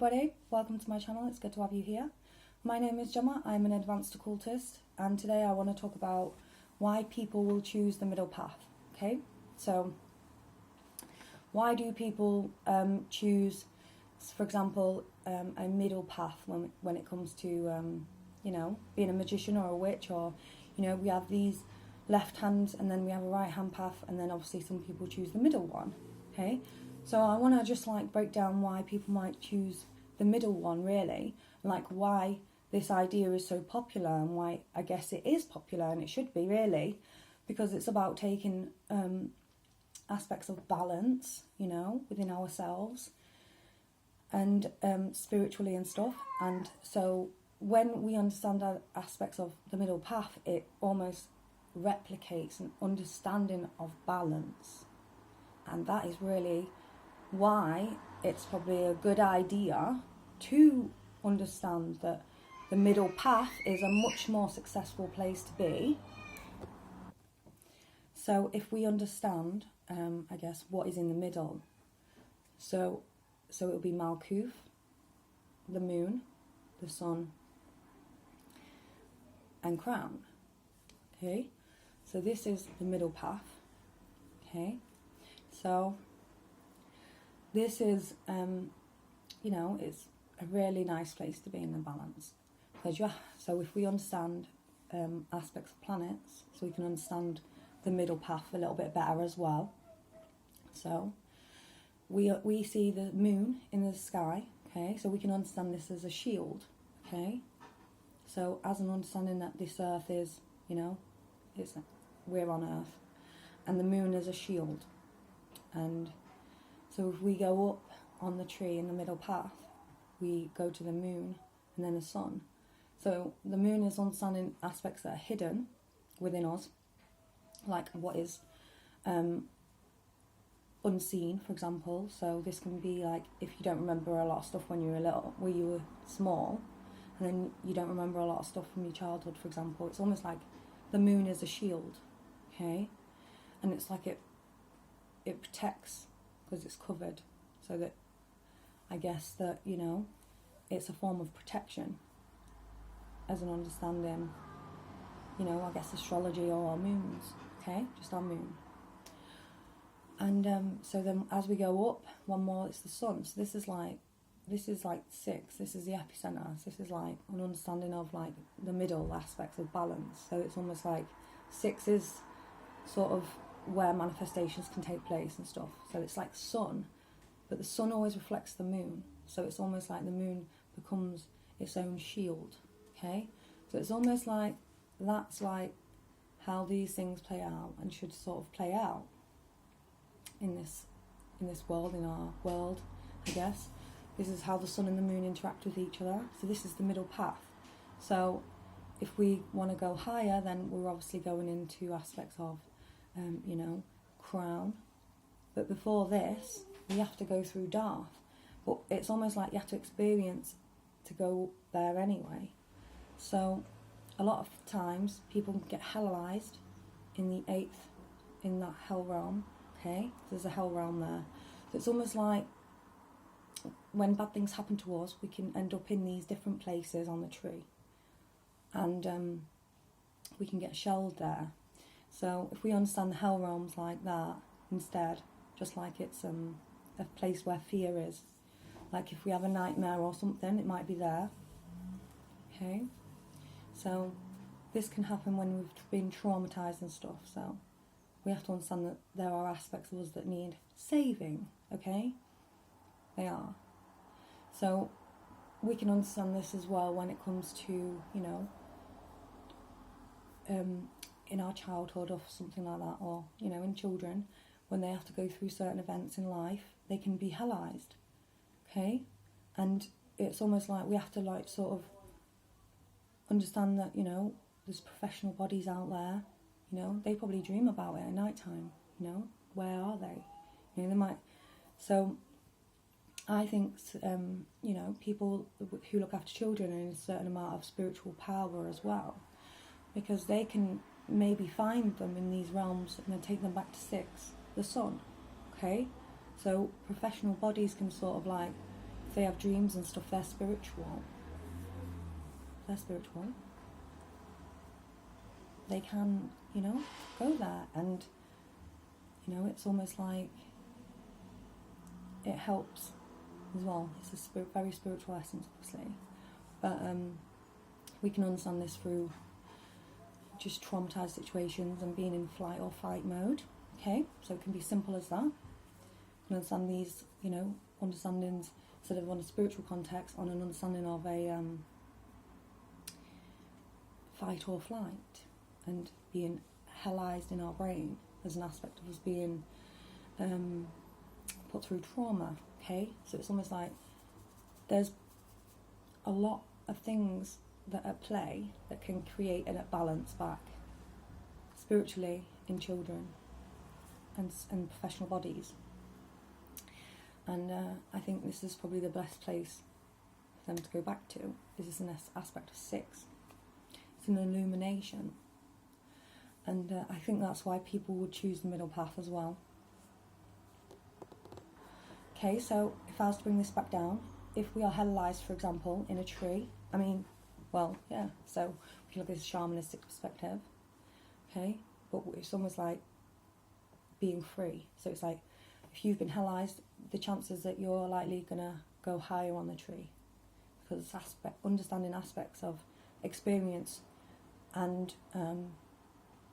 everybody, welcome to my channel, it's good to have you here. My name is Gemma, I'm an advanced occultist, and today I want to talk about why people will choose the middle path, okay? So, why do people choose, for example, a middle path when it comes to, being a magician or a witch, or, we have these left hands and then we have a right hand path, and then obviously some people choose the middle one, okay? So I want to just break down why people might choose the middle one, really, like why this idea is so popular and why I guess it is popular, and it should be, really, because it's about taking aspects of balance, within ourselves and spiritually and stuff. And so when we understand aspects of the middle path, it almost replicates an understanding of balance, and that is really why it's probably a good idea to understand that the middle path is a much more successful place to be. So if we understand, I guess, what is in the middle, so it will be Malkuth, the moon, the sun, and crown. Okay, so this is the middle path. Okay, so this is, it's a really nice place to be in the balance. So if we understand aspects of planets, so we can understand the middle path a little bit better as well. So we see the moon in the sky, okay, so we can understand this as a shield, okay. So as an understanding that this earth is, we're on earth, and the moon is a shield. And so if we go up on the tree in the middle path, we go to the moon and then the sun. So the moon is understanding aspects that are hidden within us, like what is unseen, for example. So this can be like if you don't remember a lot of stuff when you were small, and then you don't remember a lot of stuff from your childhood, for example. It's almost like the moon is a shield, okay? And it's like it protects because it's covered, so that I guess that, it's a form of protection as an understanding, I guess astrology or our moons, okay, just our moon. And so then as we go up one more, it's the sun. So this is like 6, this is the epicenter. So this is like an understanding of like the middle aspects of balance. So it's almost like 6 is sort of where manifestations can take place and stuff. So it's like sun, but the sun always reflects the moon. So it's almost like the moon becomes its own shield, okay? So it's almost like that's like how these things play out and should sort of play out in this world, in our world, I guess. This is how the sun and the moon interact with each other. So this is the middle path. So if we want to go higher, then we're obviously going into aspects of crown. But before this, we have to go through Darth. But it's almost like you have to experience to go there anyway. So a lot of times people get hellized in the 8th, in that hell realm, okay? There's a hell realm there. So it's almost like when bad things happen to us, we can end up in these different places on the tree. And we can get shelled there. So if we understand the hell realms like that instead, just like it's a place where fear is, like if we have a nightmare or something, it might be there, okay? So this can happen when we've been traumatised and stuff, so we have to understand that there are aspects of us that need saving, okay? They are. So we can understand this as well when it comes to, in our childhood or something like that, or, in children, when they have to go through certain events in life, they can be hellized, okay? And it's almost like we have to sort of understand that, there's professional bodies out there, they probably dream about it at night time, where are they? They might, so I think, people who look after children are in a certain amount of spiritual power as well, because they can maybe find them in these realms and then take them back to 6, the sun, okay? So professional bodies can sort of if they have dreams and stuff, they're spiritual. They're spiritual. They can, go there, and, it's almost like it helps as well. It's a very spiritual essence, obviously. But we can understand this through just traumatized situations and being in flight or fight mode. Okay, so it can be simple as that. You can understand these, understandings instead of on a spiritual context, on an understanding of a fight or flight, and being hellized in our brain as an aspect of us being put through trauma. Okay, so it's almost like there's a lot of things that are at play that can create a balance back spiritually in children and professional bodies. And I think this is probably the best place for them to go back to, is this an aspect of 6. It's an illumination. And I think that's why people would choose the middle path as well. Okay, so if I was to bring this back down, if we are hellized, for example, in a tree, so we can look at this shamanistic perspective, okay, but it's almost like being free. So it's like, if you've been hellized, the chances that you're likely going to go higher on the tree, because it's understanding aspects of experience and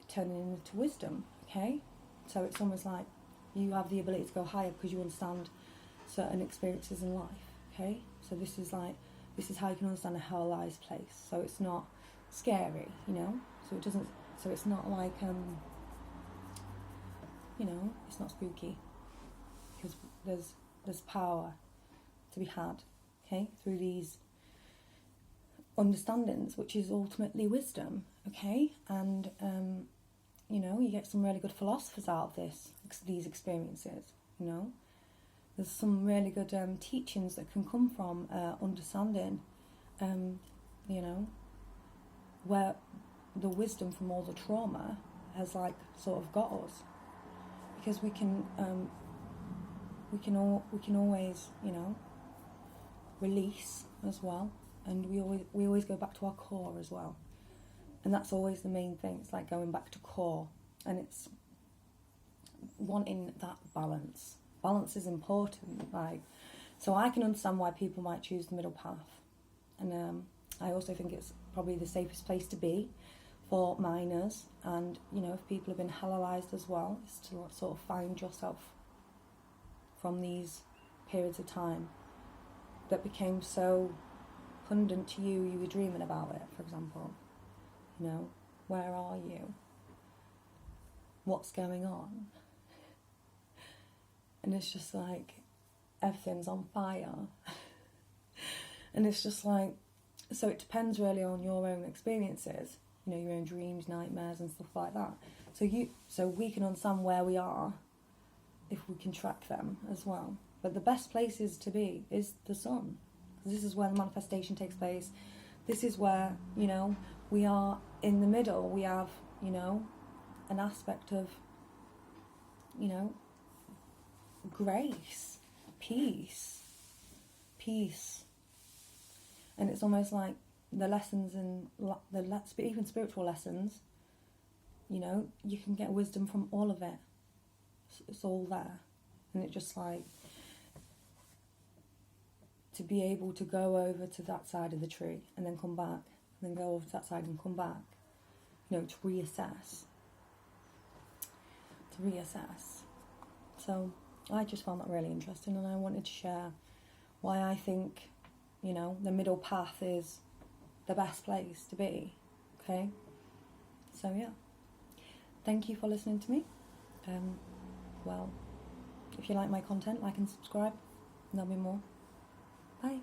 turning into wisdom, okay? So it's almost like you have the ability to go higher because you understand certain experiences in life, okay? So this is how you can understand a hellized place. So it's not scary, so it's not like, it's not spooky, because there's power to be had, okay, through these understandings, which is ultimately wisdom, okay? And you get some really good philosophers out of these experiences. There's some really good teachings that can come from understanding, where the wisdom from all the trauma has sort of got us, because we can always release as well, and we always go back to our core as well, and that's always the main thing. It's like going back to core, and it's wanting that balance. Balance is important, so I can understand why people might choose the middle path, and I also think it's probably the safest place to be for minors, and if people have been hellized as well, is to sort of find yourself from these periods of time that became so pundit to you, you were dreaming about it, for example. Where are you? What's going on? And it's just like everything's on fire. And it's just like, so it depends really on your own experiences, your own dreams, nightmares and stuff like that. So we can understand where we are if we can track them as well. But the best places to be is the sun, because this is where the manifestation takes place. This is where, we are in the middle. We have, an aspect of, grace, peace. And it's almost like the lessons and even spiritual lessons, you can get wisdom from all of it. It's all there. And it just to be able to go over to that side of the tree and then come back, and then go over to that side and come back, to reassess. So I just found that really interesting, and I wanted to share why I think, the middle path is the best place to be, okay? So yeah, thank you for listening to me. Well, if you like my content, like and subscribe, and there'll be more. Bye.